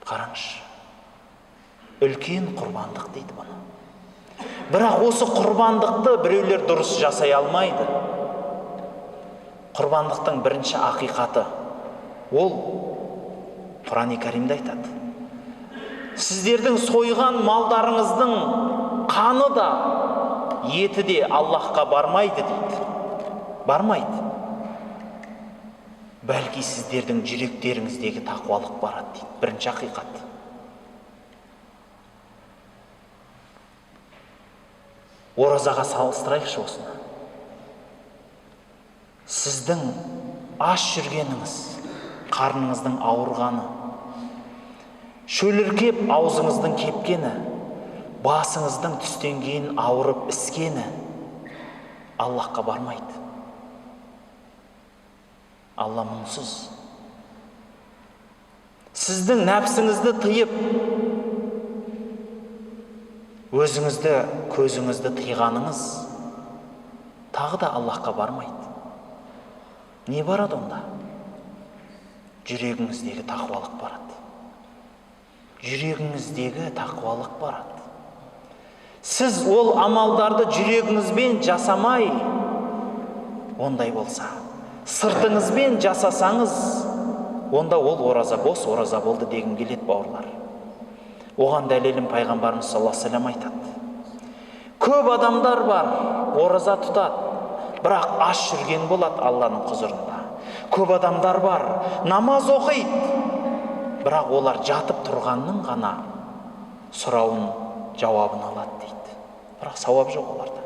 Қараңызшы, үлкен құрбандық дейді бұны. Бірақ осы құрбандықты біреулер дұрыс жасай алмайды. Құрбандықтың бірінші ақиқаты ол Құран-ы Кәрімде айтады: сіздердің сойған малдарыңыздың қаны да, еті де Аллахқа бармайды дейді. Бармайды. Бәлки сіздердің жүректеріңіздегі тақуалық барады дейді. Бірінші ақиқат. Оразаға салыстырайықшы осыны. Сіздің аш жүргеніңіз, қарныңыздың ауырғаны, шөліркеп аузыңыздың кепкені, басыңыздың түстен кейін ауырып іскені Аллахқа бармайды. Алла мұңсыз. Сіздің нәпсіңізді тыйып, өзіңізді, көзіңізді тыйғаныңыз тағы да Аллахқа бармайды. Не барады онда? Жүрегіңіздегі тақуалық барады. Жүрегіңіздегі тақуалық барады. Сіз ол амалдарды жүрегіңізбен жасамай, ондай болса, сыртыңызбен жасасаңыз, онда ол ораза бос ораза болды дегім келеді, бауырлар. Оған дәлелім пайғамбарымыз саллаллаху алейхи ва саллям айтады: көп адамдар бар, ораза тұтады, бірақ аш жүрген болады Алланың құзырында. Көп адамдар бар, намаз оқиды, бірақ олар жатып тұрғанның ғана сұрауын, жауабын алады дейді. Бірақ сауап жоқ оларда.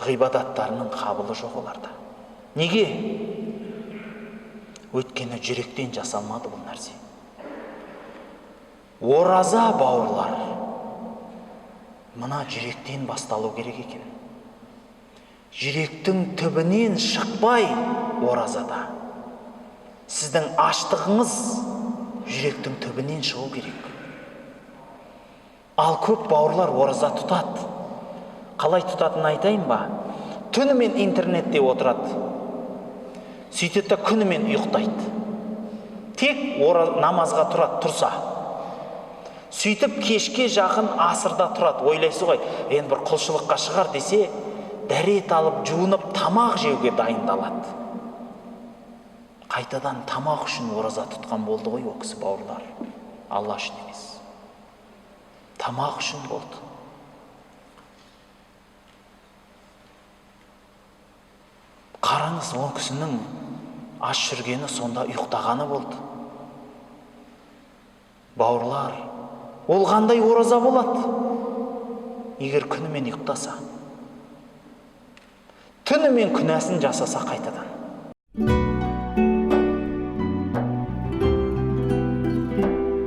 Ғибадаттарының қабылы жоқ оларда. Неге? Өйткені жүректен жасалмады бұл нәрсе. Ораза, бауырлар, мына жүректен басталу керек екен. Жүректің түбінен шықпай оразада. Сіздің аштығыңыз жүректің түбінен шығу керек. Ал көп бауырлар ораза тұтады. Қалай тұтатынын айтайын ба? Түнімен интернетте отырады. Сөйтеді де күнімен ұйықтайды. Тек намазға тұрса. Сөйтіп кешке жақын асырда тұрады. Ойлайсыз ғой, енді бір құлшылыққа шығар десе, дәрет алып, жуынып, тамақ жеуге дайындалады. Қайтадан тамақ үшін ораза тұтқан болды ғой ол кісі, бауырлар. Алла үшін емес. Тамақ үшін болды. Қараңыз, ол кісінің аш жүргені сонда ұйықтағаны болды. Бауырлар, ол қандай ораза болады? Егер күнімен ұйықтаса, түнімен күнәсін жасаса қайтадан.